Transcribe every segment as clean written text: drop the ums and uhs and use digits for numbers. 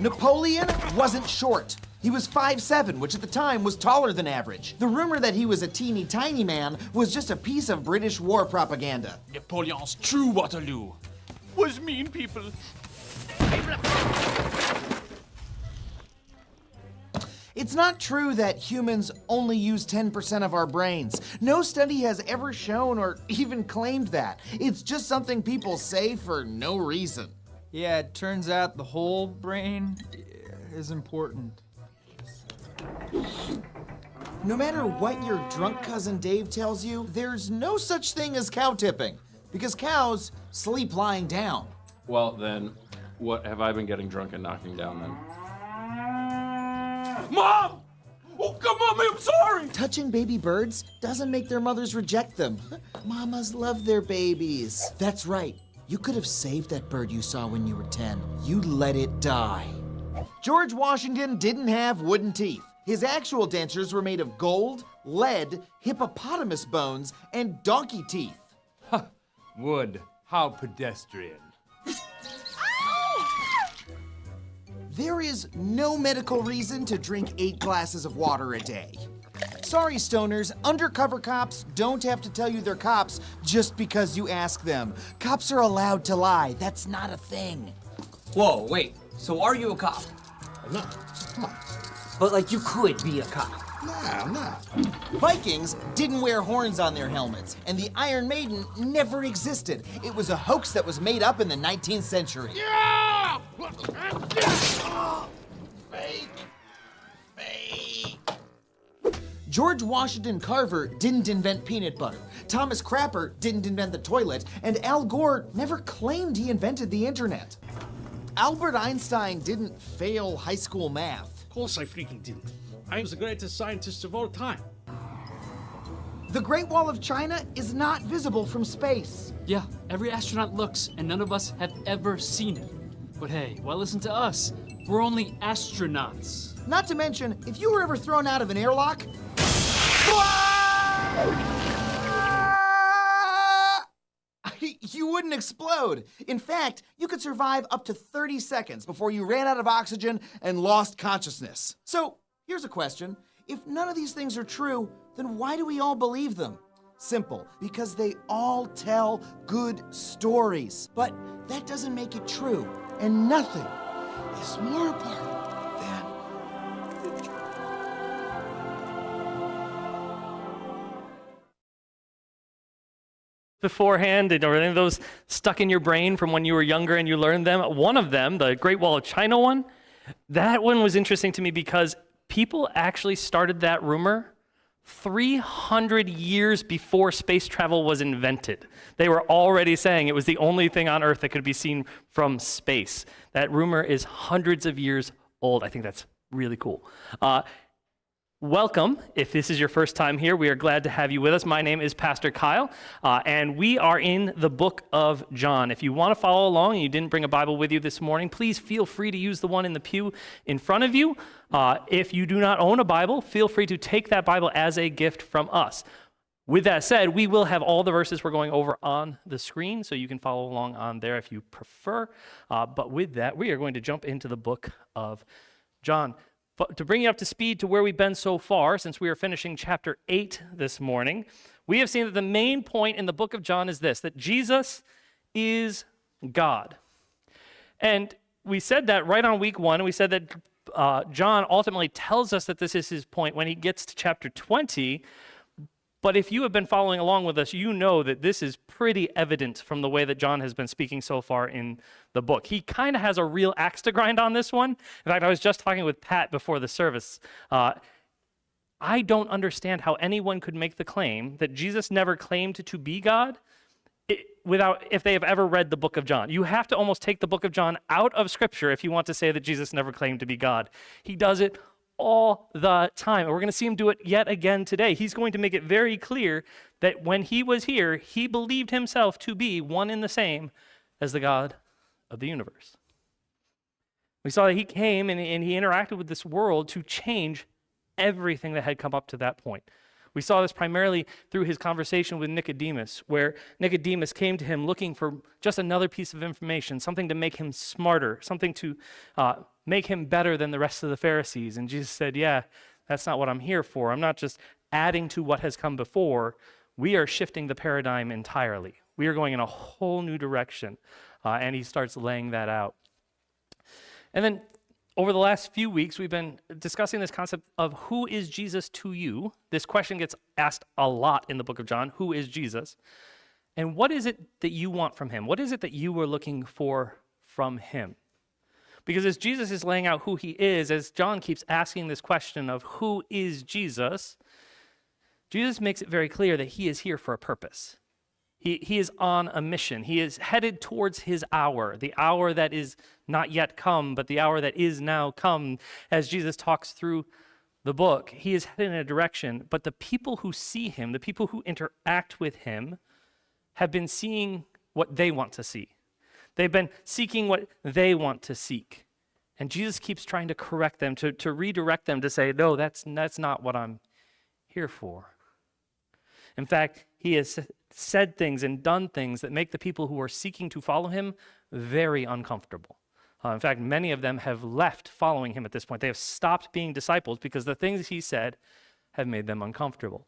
Napoleon wasn't short. He was 5'7", which at the time was taller than average. The rumor that he was a teeny tiny man was just a piece of British war propaganda. Napoleon's true Waterloo was mean people. It's not true that humans only use 10% of our brains. No study has ever shown or even claimed that. It's just something people say for no reason. Yeah, it turns out the whole brain is important. No matter what your drunk cousin Dave tells you, there's no such thing as cow tipping, because cows sleep lying down. Well, then, what have I been getting drunk and knocking down then? Mom! Oh, come on, I'm sorry! Touching baby birds doesn't make their mothers reject them. Mamas love their babies. That's right. You could have saved that bird you saw when you were 10. You let it die. George Washington didn't have wooden teeth. His actual dentures were made of gold, lead, hippopotamus bones, and donkey teeth. Wood, how pedestrian. There is no medical reason to drink 8 glasses of water a day. Sorry, stoners, undercover cops don't have to tell you they're cops just because you ask them. Cops are allowed to lie. That's not a thing. Whoa, wait. So are you a cop? I'm not. Come on. But like you could be a cop. Nah, I'm not. Vikings didn't wear horns on their helmets, and the Iron Maiden never existed. It was a hoax that was made up in the 19th century. Yeah! Fake. Fake. George Washington Carver didn't invent peanut butter. Thomas Crapper didn't invent the toilet, and Al Gore never claimed he invented the internet. Albert Einstein didn't fail high school math. Of course I freaking didn't. I was the greatest scientist of all time. The Great Wall of China is not visible from space. Yeah, every astronaut looks, and none of us have ever seen it. But hey, why listen to us? We're only astronauts. Not to mention, if you were ever thrown out of an airlock, you wouldn't explode. In fact, you could survive up to 30 seconds before you ran out of oxygen and lost consciousness. So, here's a question. If none of these things are true, then why do we all believe them? Simple, because they all tell good stories. But that doesn't make it true, and nothing is more important than the truth. Beforehand, or any of those stuck in your brain from when you were younger and you learned them. One of them, the Great Wall of China one, that one was interesting to me because people actually started that rumor 300 years before space travel was invented. They were already saying it was the only thing on Earth that could be seen from space. That rumor is hundreds of years old. I think that's really cool. Welcome. If this is your first time here, we are glad to have you with us. My name is Pastor Kyle, and we are in the book of John. If you want to follow along and you didn't bring a Bible with you this morning, please feel free to use the one in the pew in front of you. If you do not own a Bible, feel free to take that Bible as a gift from us. With that said, we will have all the verses we're going over on the screen, so you can follow along on there if you prefer. But with that, we are going to jump into the book of John. But to bring you up to speed to where we've been so far, since we are finishing chapter 8 this morning, we have seen that the main point in the book of John is this, that Jesus is God. And we said that right on week 1, and we said that John ultimately tells us that this is his point when he gets to chapter 20. But if you have been following along with us, you know that this is pretty evident from the way that John has been speaking so far in the book. He kind of has a real axe to grind on this one. In fact, I was just talking with Pat before the service. I don't understand how anyone could make the claim that Jesus never claimed to be God if they have ever read the book of John. You have to almost take the book of John out of Scripture if you want to say that Jesus never claimed to be God. He does it all the time. And we're going to see him do it yet again today. He's going to make it very clear that when he was here, he believed himself to be one and the same as the God of the universe. We saw that he came and he interacted with this world to change everything that had come up to that point. We saw this primarily through his conversation with Nicodemus, where Nicodemus came to him looking for just another piece of information, something to make him smarter, something to make him better than the rest of the Pharisees. And Jesus said, yeah, that's not what I'm here for. I'm not just adding to what has come before. We are shifting the paradigm entirely. We are going in a whole new direction. And he starts laying that out. And then over the last few weeks, we've been discussing this concept of who is Jesus to you? This question gets asked a lot in the book of John. Who is Jesus? And what is it that you want from him? What is it that you were looking for from him? Because as Jesus is laying out who he is, as John keeps asking this question of who is Jesus, Jesus makes it very clear that he is here for a purpose. He is on a mission. He is headed towards his hour, the hour that is not yet come, but the hour that is now come. As Jesus talks through the book, he is headed in a direction, but the people who see him, the people who interact with him, have been seeing what they want to see. They've been seeking what they want to seek. And Jesus keeps trying to correct them, to redirect them, to say, no, that's not what I'm here for. In fact, he has said things and done things that make the people who are seeking to follow him very uncomfortable. In fact, many of them have left following him at this point. They have stopped being disciples because the things he said have made them uncomfortable.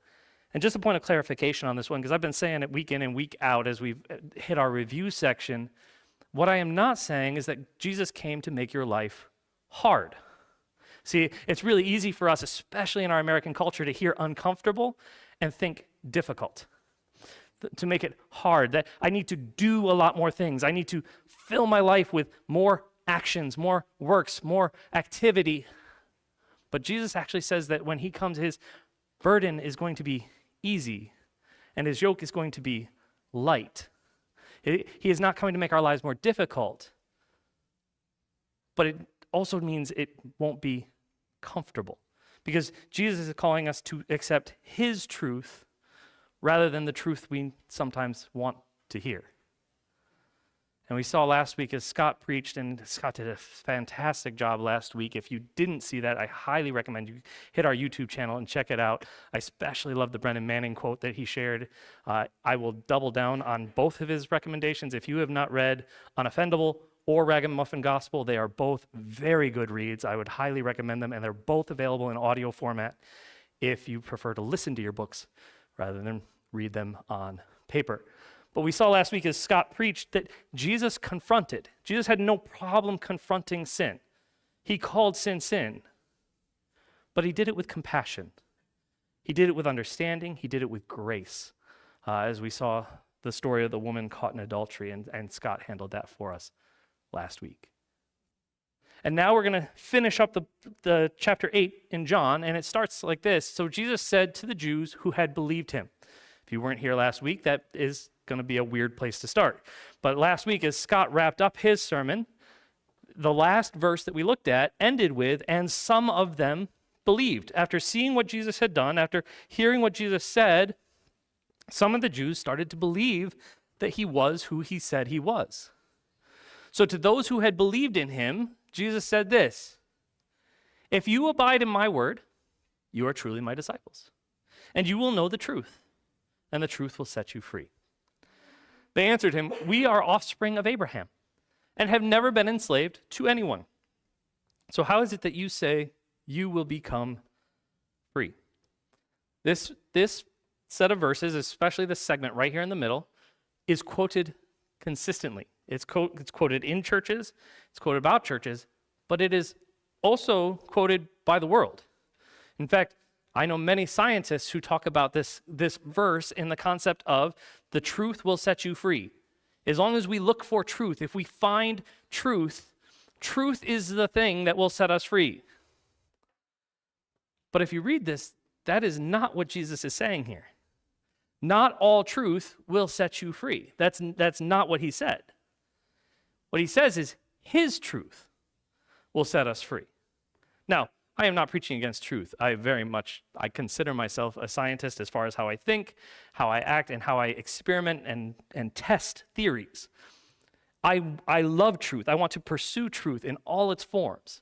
And just a point of clarification on this one, because I've been saying it week in and week out as we've hit our review section. What I am not saying is that Jesus came to make your life hard. See, it's really easy for us, especially in our American culture, to hear uncomfortable and think difficult, to make it hard, that I need to do a lot more things. I need to fill my life with more actions, more works, more activity. But Jesus actually says that when he comes, his burden is going to be easy and his yoke is going to be light. He is not coming to make our lives more difficult, but it also means it won't be comfortable, because Jesus is calling us to accept his truth rather than the truth we sometimes want to hear. And we saw last week as Scott preached, and Scott did a fantastic job last week. If you didn't see that, I highly recommend you hit our YouTube channel and check it out. I especially love the Brennan Manning quote that he shared. I will double down on both of his recommendations. If you have not read Unoffendable or Ragamuffin Gospel, they are both very good reads. I would highly recommend them, and they're both available in audio format if you prefer to listen to your books rather than read them on paper. But we saw last week as Scott preached that Jesus confronted. Jesus had no problem confronting sin. He called sin, sin. But he did it with compassion. He did it with understanding. He did it with grace. As we saw the story of the woman caught in adultery, and Scott handled that for us last week. And now we're going to finish up the chapter 8 in John, and it starts like this. So Jesus said to the Jews who had believed him. If you weren't here last week, that is going to be a weird place to start. But last week, as Scott wrapped up his sermon, the last verse that we looked at ended with, and some of them believed. After seeing what Jesus had done, after hearing what Jesus said, some of the Jews started to believe that he was who he said he was. So to those who had believed in him, Jesus said this: "If you abide in my word, you are truly my disciples, and you will know the truth, and the truth will set you free." They answered him, "We are offspring of Abraham and have never been enslaved to anyone. So how is it that you say you will become free?" This set of verses, especially this segment right here in the middle, is quoted consistently. It's quoted in churches, it's quoted about churches, but it is also quoted by the world. In fact, I know many scientists who talk about this verse in the concept of the truth will set you free. As long as we look for truth, if we find truth, truth is the thing that will set us free. But if you read this, that is not what Jesus is saying here. Not all truth will set you free. That's not what he said. What he says is his truth will set us free. Now, I am not preaching against truth. I consider myself a scientist as far as how I think, how I act, and how I experiment and test theories. I love truth. I want to pursue truth in all its forms.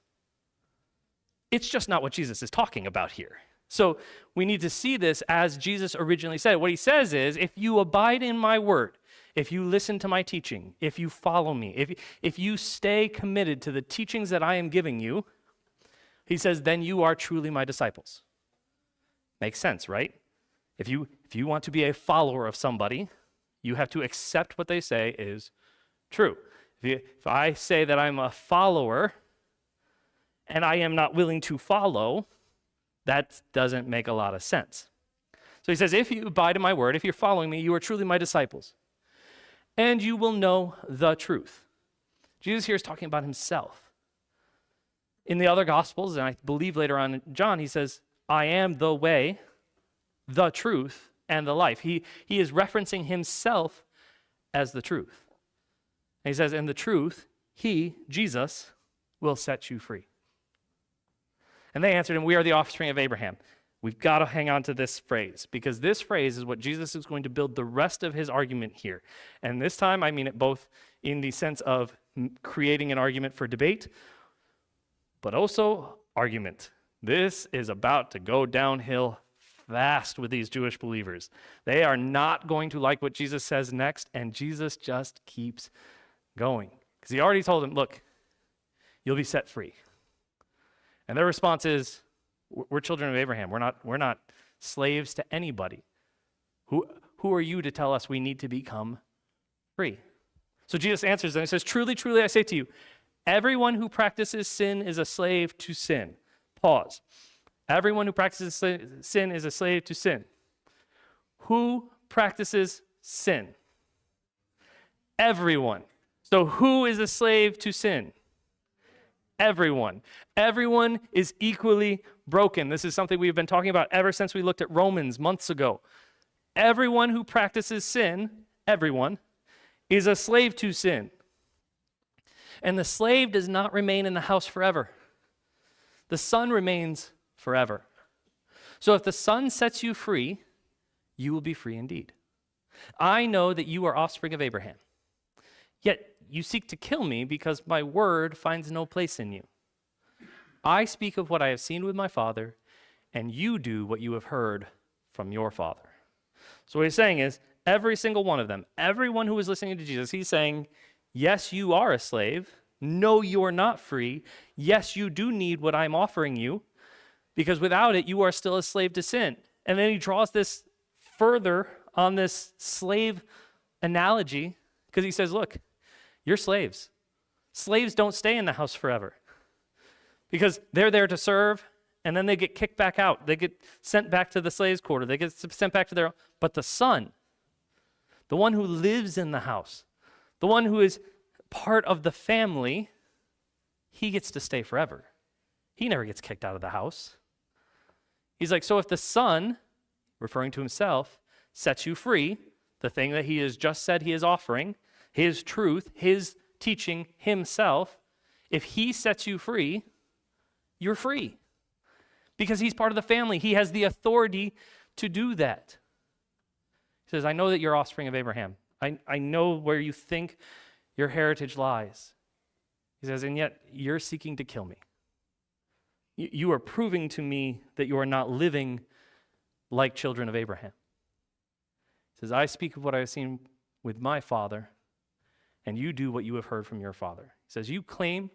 It's just not what Jesus is talking about here. So we need to see this as Jesus originally said. What he says is, if you abide in my word, if you listen to my teaching, if you follow me, if you stay committed to the teachings that I am giving you, he says, then you are truly my disciples. Makes sense, right? If you want to be a follower of somebody, you have to accept what they say is true. If I say that I'm a follower and I am not willing to follow, that doesn't make a lot of sense. So he says, if you abide in my word, if you're following me, you are truly my disciples. And you will know the truth. Jesus here is talking about himself. In the other Gospels, and I believe later on in John, he says, I am the way, the truth, and the life. He is referencing himself as the truth. And he says, in the truth, he, Jesus, will set you free. And they answered him, we are the offspring of Abraham. We've got to hang on to this phrase, because this phrase is what Jesus is going to build the rest of his argument here. And this time, I mean it both in the sense of creating an argument for debate, but also argument. This is about to go downhill fast with these Jewish believers. They are not going to like what Jesus says next, and Jesus just keeps going. Because he already told them, look, you'll be set free. And their response is, we're children of Abraham. We're not slaves to anybody. Who are you to tell us we need to become free? So Jesus answers them. He says, truly, truly, I say to you, everyone who practices sin is a slave to sin. Pause. Everyone who practices sin is a slave to sin. Who practices sin? Everyone. So who is a slave to sin? Everyone. Everyone is equally broken. This is something we've been talking about ever since we looked at Romans months ago. Everyone who practices sin, everyone, is a slave to sin. And the slave does not remain in the house forever. The son remains forever. So if the son sets you free, you will be free indeed. I know that you are offspring of Abraham. Yet you seek to kill me because my word finds no place in you. I speak of what I have seen with my father, and you do what you have heard from your father. So what he's saying is, every single one of them, everyone who is listening to Jesus, he's saying, yes, you are a slave. No, you are not free. Yes, you do need what I'm offering you, because without it, you are still a slave to sin. And then he draws this further on this slave analogy, because he says, look, you're slaves. Slaves don't stay in the house forever, because they're there to serve, and then they get kicked back out. They get sent back to the slaves' quarter. They get sent back to their own. But the son, the one who lives in the house, the one who is part of the family, he gets to stay forever. He never gets kicked out of the house. He's like, so if the son, referring to himself, sets you free, the thing that he has just said he is offering, his truth, his teaching himself, if he sets you free, you're free. Because he's part of the family. He has the authority to do that. He says, I know that you're offspring of Abraham. I know where you think your heritage lies. He says, and yet you're seeking to kill me. You are proving to me that you are not living like children of Abraham. He says, I speak of what I have seen with my father, and you do what you have heard from your father. He says, you claim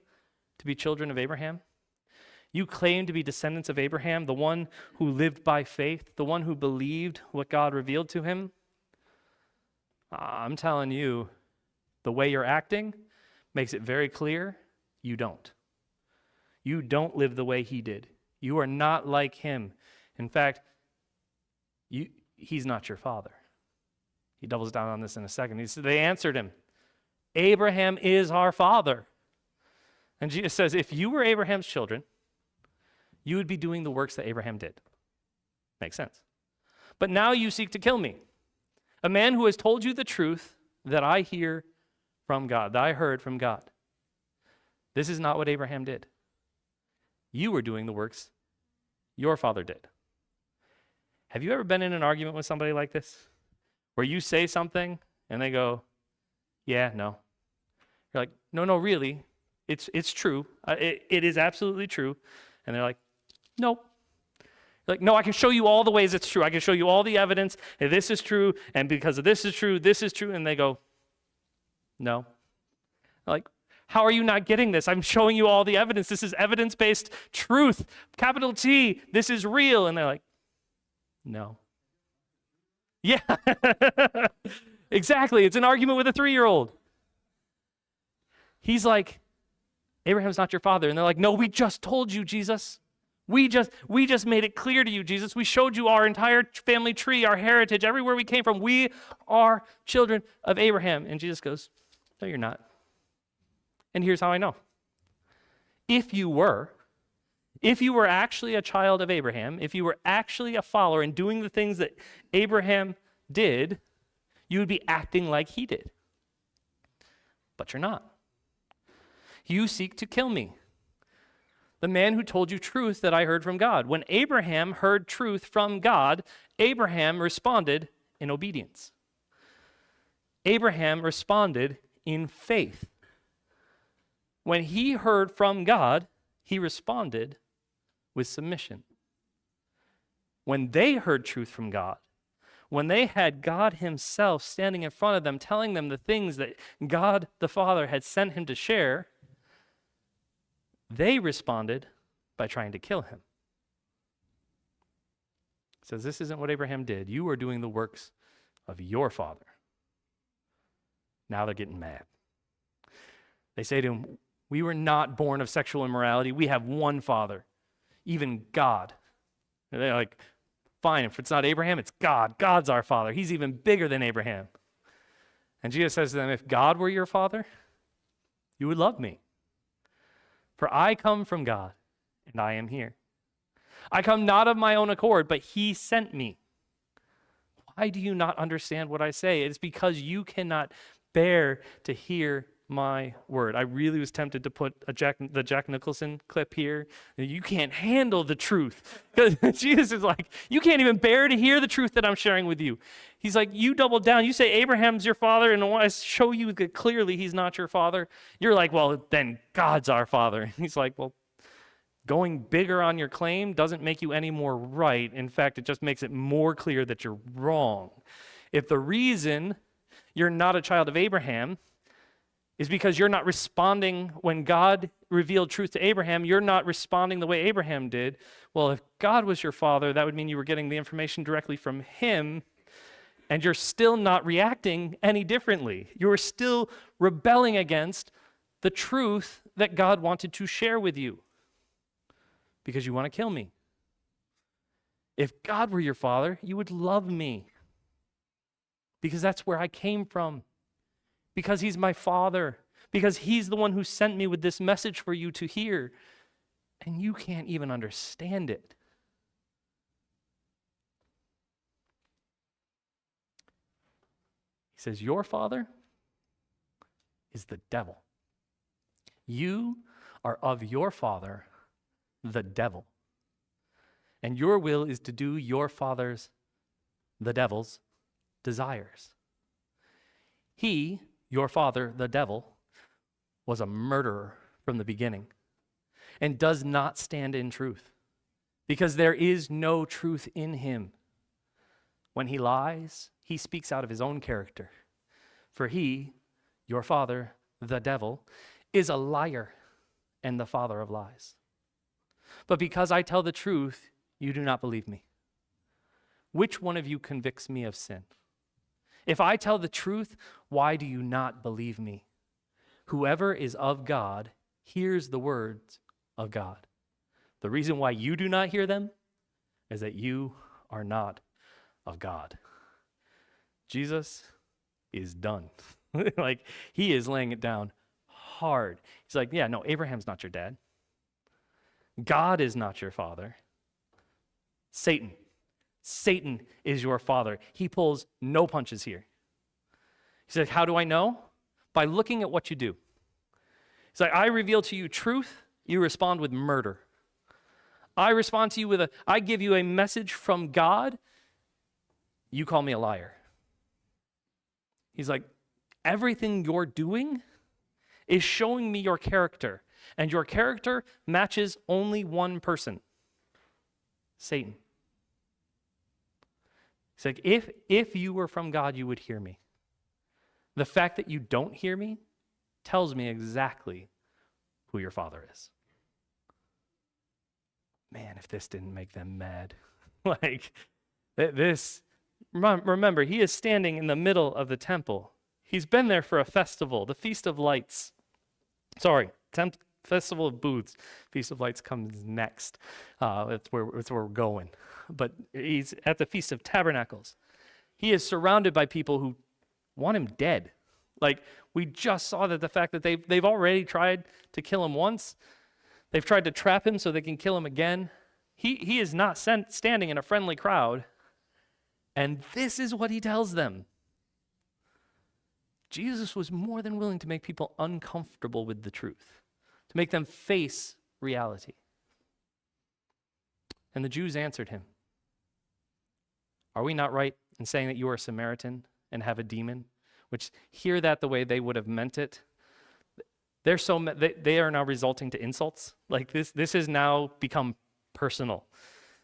to be children of Abraham. You claim to be descendants of Abraham, the one who lived by faith, the one who believed what God revealed to him. I'm telling you, the way you're acting makes it very clear you don't. You don't live the way he did. You are not like him. In fact, he's not your father. He doubles down on this in a second. They answered him, Abraham is our father. And Jesus says, if you were Abraham's children, you would be doing the works that Abraham did. Makes sense. But now you seek to kill me, a man who has told you the truth that I hear from God, that I heard from God. This is not what Abraham did. You were doing the works your father did. Have you ever been in an argument with somebody like this, where you say something and they go, yeah, no. You're like, no, really, it's true. It is absolutely true. And they're like, nope. You're like, no, I can show you all the ways it's true. I can show you all the evidence. And this is true, and because of this is true, this is true. And they go, No. Like, how are you not getting this? I'm showing you all the evidence. This is evidence-based truth. Capital T, this is real. And they're like, no. Yeah, exactly. It's an argument with a 3-year-old. He's like, Abraham's not your father. And they're like, no, we just told you, Jesus. We just made it clear to you, Jesus. We showed you our entire family tree, our heritage, everywhere we came from. We are children of Abraham. And Jesus goes, no, you're not. And here's how I know. If you were actually a child of Abraham, if you were actually a follower and doing the things that Abraham did, you would be acting like he did. But you're not. You seek to kill me, the man who told you truth that I heard from God. When Abraham heard truth from God, Abraham responded in obedience. Abraham responded in faith. When he heard from God, he responded with submission. When they heard truth from God, when they had God himself standing in front of them, telling them the things that God the Father had sent him to share, they responded by trying to kill him. He says, this isn't what Abraham did. You are doing the works of your father. Now they're getting mad. They say to him, we were not born of sexual immorality. We have one father, even God. And they're like, fine, if it's not Abraham, it's God. God's our father. He's even bigger than Abraham. And Jesus says to them, if God were your father, you would love me. For I come from God, and I am here. I come not of my own accord, but he sent me. Why do you not understand what I say? It's because you cannot bear to hear my word. I really was tempted to put the Jack Nicholson clip here. You can't handle the truth. Because Jesus is like, you can't even bear to hear the truth that I'm sharing with you. He's like, you double down. You say Abraham's your father, and I want to show you that clearly he's not your father. You're like, well, then God's our father. And he's like, well, going bigger on your claim doesn't make you any more right. In fact, it just makes it more clear that you're wrong. If the reason you're not a child of Abraham is because you're not responding when God revealed truth to Abraham, you're not responding the way Abraham did. Well, if God was your father, that would mean you were getting the information directly from him, and you're still not reacting any differently. You are still rebelling against the truth that God wanted to share with you because you want to kill me. If God were your father, you would love me because that's where I came from. Because he's my father, because he's the one who sent me with this message for you to hear, and you can't even understand it. He says, your father is the devil. You are of your father, the devil. And your will is to do your father's, the devil's, desires. He, your father, the devil, was a murderer from the beginning and does not stand in truth because there is no truth in him. When he lies, he speaks out of his own character. For he, your father, the devil, is a liar and the father of lies. But because I tell the truth, you do not believe me. Which one of you convicts me of sin? If I tell the truth, why do you not believe me? Whoever is of God hears the words of God. The reason why you do not hear them is that you are not of God. Jesus is done. Like, he is laying it down hard. He's like, yeah, no, Abraham's not your dad. God is not your father. Satan is your father. He pulls no punches here. He's like, how do I know? By looking at what you do. He's like, I reveal to you truth, you respond with murder. I respond to you I give you a message from God, you call me a liar. He's like, everything you're doing is showing me your character, and your character matches only one person, Satan. He's like, if you were from God, you would hear me. The fact that you don't hear me tells me exactly who your father is. Man, if this didn't make them mad. Like, this, remember, he is standing in the middle of the temple. He's been there for a festival, the Feast of Lights. Sorry, Festival of Booths. Feast of Lights comes next. That's where we're going. But he's at the Feast of Tabernacles. He is surrounded by people who want him dead. Like, we just saw that the fact that they've already tried to kill him once. They've tried to trap him so they can kill him again. He is not standing in a friendly crowd. And this is what he tells them. Jesus was more than willing to make people uncomfortable with the truth, to make them face reality. And the Jews answered him, "Are we not right in saying that you are a Samaritan and have a demon?" Which, hear that the way they would have meant it. They are now resulting to insults. Like, this has now become personal.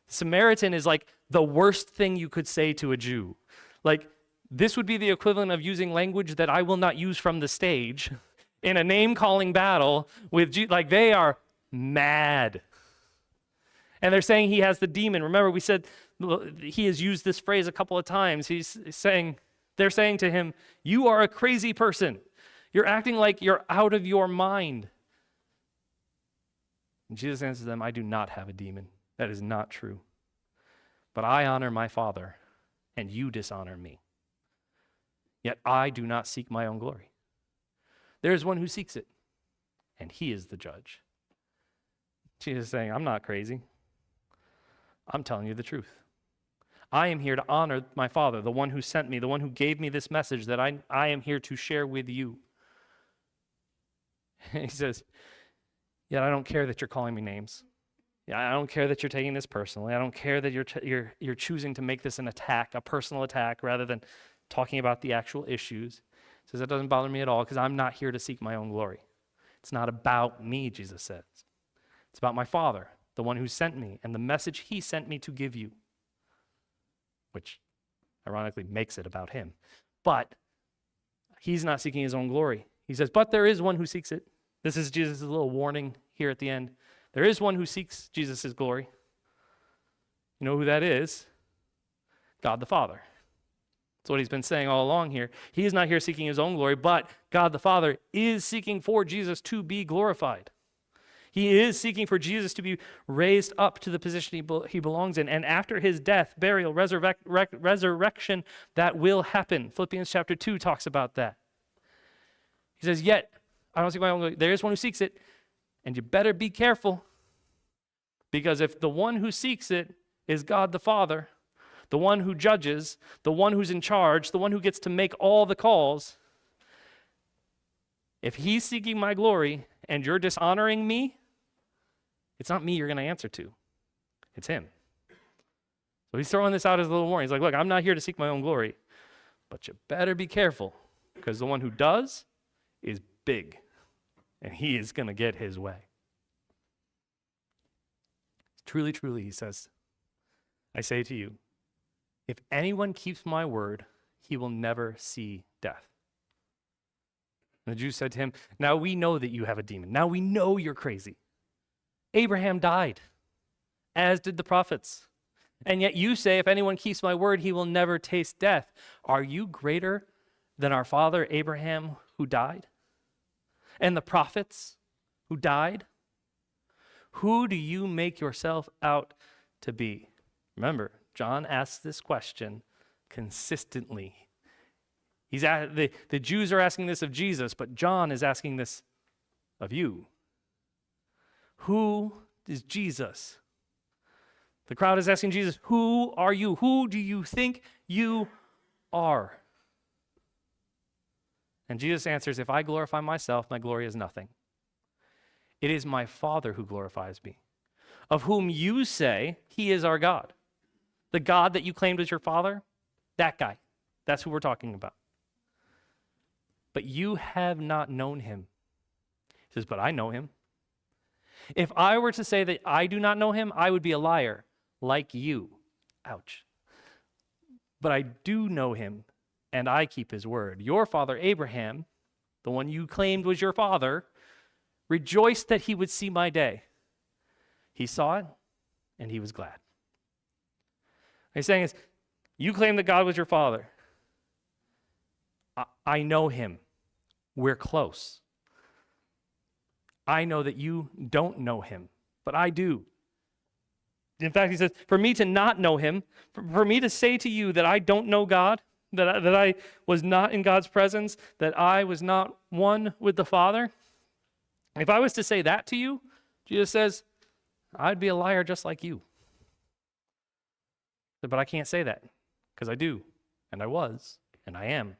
Samaritan is like the worst thing you could say to a Jew. Like, this would be the equivalent of using language that I will not use from the stage in a name-calling battle with like, they are mad. And they're saying he has the demon. Remember, we said he has used this phrase a couple of times. They're saying to him, "You are a crazy person. You're acting like you're out of your mind." And Jesus answers them, "I do not have a demon. That is not true. But I honor my Father, and you dishonor me. Yet I do not seek my own glory. There is one who seeks it, and he is the judge." Jesus is saying, I'm not crazy. I'm telling you the truth. I am here to honor my Father, the one who sent me, the one who gave me this message that I am here to share with you. He says, "Yet I don't care that you're calling me names. Yeah, I don't care that you're taking this personally. I don't care that you're choosing to make this an attack, a personal attack, rather than talking about the actual issues." He says, "That doesn't bother me at all, because I'm not here to seek my own glory. It's not about me," Jesus says. "It's about my Father, the one who sent me, and the message he sent me to give you." Which ironically makes it about him. But he's not seeking his own glory. He says, "But there is one who seeks it." This is Jesus' little warning here at the end. There is one who seeks Jesus' glory. You know who that is? God the Father. That's what he's been saying all along here. He is not here seeking his own glory, but God the Father is seeking for Jesus to be glorified. He is seeking for Jesus to be raised up to the position he belongs in. And after his death, burial, resurrection, that will happen. Philippians chapter 2 talks about that. He says, "Yet, I don't seek my own glory. There is one who seeks it, and you better be careful. Because if the one who seeks it is God the Father, the one who judges, the one who's in charge, the one who gets to make all the calls, if he's seeking my glory and you're dishonoring me, it's not me you're going to answer to. It's him." So he's throwing this out as a little warning. He's like, "Look, I'm not here to seek my own glory, but you better be careful, because the one who does is big, and he is going to get his way." Truly, truly, he says, "I say to you, if anyone keeps my word, he will never see death." And the Jews said to him, "Now we know that you have a demon. Now we know you're crazy. Abraham died, as did the prophets. And yet you say, if anyone keeps my word, he will never taste death. Are you greater than our father Abraham, who died? And the prophets who died? Who do you make yourself out to be?" Remember, John asks this question consistently. The Jews are asking this of Jesus, but John is asking this of you. Who is Jesus? The crowd is asking Jesus, "Who are you? Who do you think you are?" And Jesus answers, "If I glorify myself, my glory is nothing. It is my Father who glorifies me, of whom you say he is our God." The God that you claimed was your father, that guy. That's who we're talking about. "But you have not known him." He says, "But I know him. If I were to say that I do not know him, I would be a liar, like you." Ouch. "But I do know him and I keep his word. Your father Abraham, the one you claimed was your father, rejoiced that he would see my day. He saw it, and he was glad. What he's saying is, you claim that God was your father. I know him. We're close. I know that you don't know him, but I do. In fact, he says, for me to not know him, for me to say to you that I don't know God, that I was not in God's presence, that I was not one with the Father, if I was to say that to you, Jesus says, I'd be a liar just like you. But I can't say that because I do, and I was, and I am. It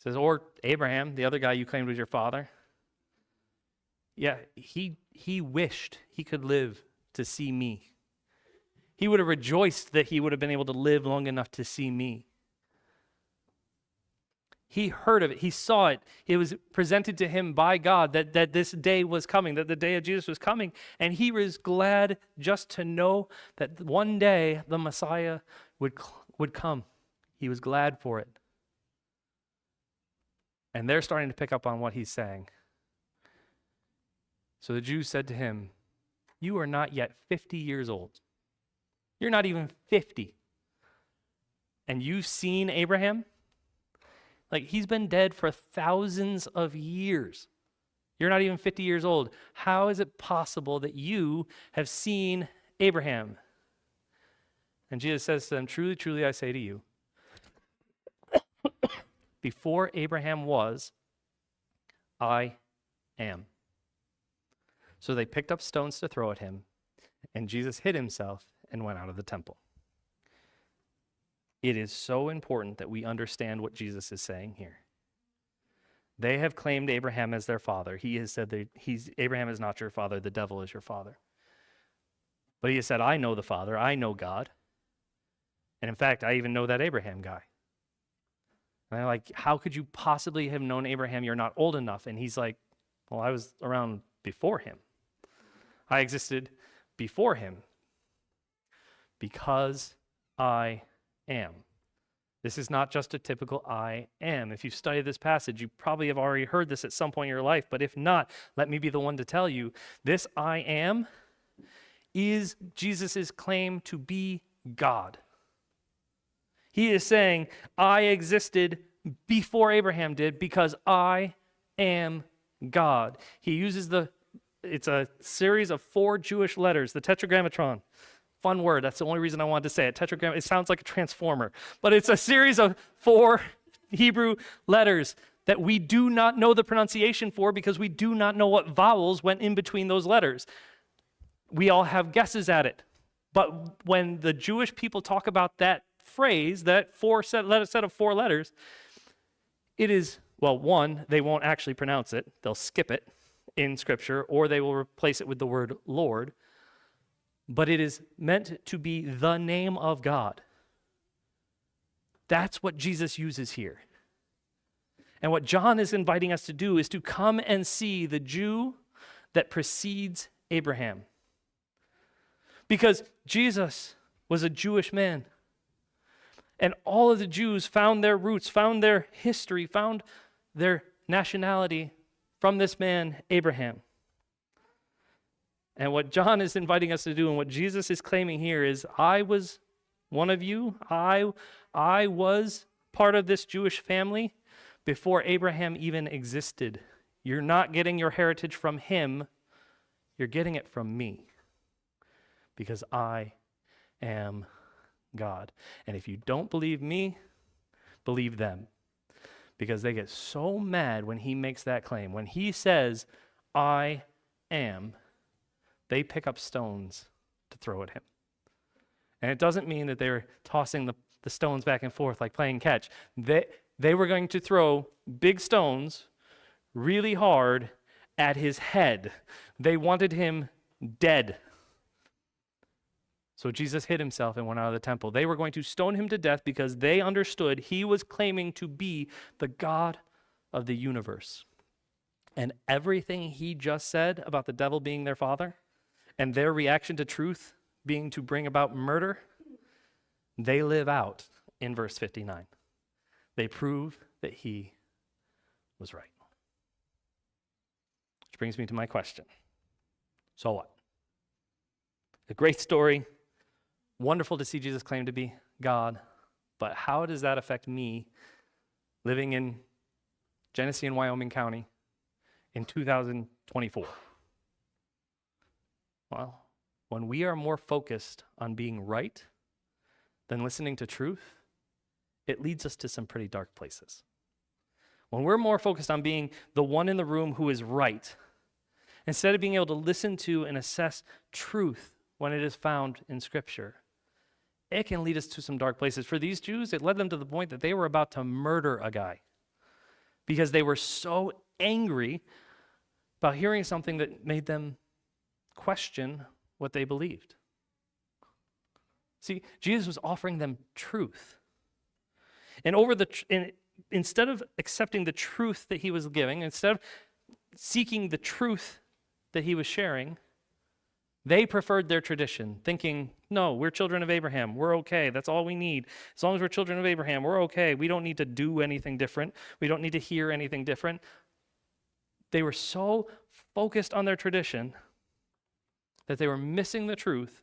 says, or Abraham, the other guy you claimed was your father. Yeah, he wished he could live to see me. He would have rejoiced that he would have been able to live long enough to see me. He heard of it. He saw it. It was presented to him by God that this day was coming, that the day of Jesus was coming. And he was glad just to know that one day the Messiah would come. He was glad for it. And they're starting to pick up on what he's saying. So the Jews said to him, you are not yet 50 years old. You're not even 50. And you've seen Abraham? Like, he's been dead for thousands of years. You're not even 50 years old. How is it possible that you have seen Abraham? And Jesus says to them, truly, truly, I say to you, before Abraham was, I am. So they picked up stones to throw at him, and Jesus hid himself and went out of the temple. It is so important that we understand what Jesus is saying here. They have claimed Abraham as their father. He has said that Abraham is not your father, the devil is your father. But he has said, I know the Father, I know God. And in fact, I even know that Abraham guy. And they're like, how could you possibly have known Abraham? You're not old enough. And he's like, well, I was around before him. I existed before him because I am. This is not just a typical I am. If you've studied this passage, you probably have already heard this at some point in your life, but if not, let me be the one to tell you, this I am is Jesus' claim to be God. He is saying, I existed before Abraham did because I am God. He uses it's a series of 4 Jewish letters, the Tetragrammaton. Fun word, that's the only reason I wanted to say it. Tetragram, it sounds like a transformer, but it's a series of 4 Hebrew letters that we do not know the pronunciation for because we do not know what vowels went in between those letters. We all have guesses at it. But when the Jewish people talk about that phrase, that set of 4 letters, it is, well, one, they won't actually pronounce it. They'll skip it in Scripture, or they will replace it with the word Lord. But it is meant to be the name of God. That's what Jesus uses here. And what John is inviting us to do is to come and see the Jew that precedes Abraham. Because Jesus was a Jewish man. And all of the Jews found their roots, found their history, found their nationality from this man, Abraham. And what John is inviting us to do and what Jesus is claiming here is, I was one of you. I was part of this Jewish family before Abraham even existed. You're not getting your heritage from him. You're getting it from me. Because I am God. And if you don't believe me, believe them. Because they get so mad when he makes that claim. When he says, I am, they pick up stones to throw at him. And it doesn't mean that they were tossing the stones back and forth like playing catch. They were going to throw big stones really hard at his head. They wanted him dead. So Jesus hid himself and went out of the temple. They were going to stone him to death because they understood he was claiming to be the God of the universe. And everything he just said about the devil being their father and their reaction to truth being to bring about murder, they live out in verse 59. They prove that he was right. Which brings me to my question. So what? A great story, wonderful to see Jesus claim to be God, but how does that affect me living in Genesee and Wyoming County in 2024? Well, when we are more focused on being right than listening to truth, it leads us to some pretty dark places. When we're more focused on being the one in the room who is right, instead of being able to listen to and assess truth when it is found in Scripture, it can lead us to some dark places. For these Jews, it led them to the point that they were about to murder a guy because they were so angry about hearing something that made them question what they believed. See, Jesus was offering them truth. And instead of accepting the truth that he was giving, instead of seeking the truth that he was sharing, they preferred their tradition, thinking, no, we're children of Abraham. We're okay. That's all we need. As long as we're children of Abraham, we're okay. We don't need to do anything different. We don't need to hear anything different. They were so focused on their tradition that they were missing the truth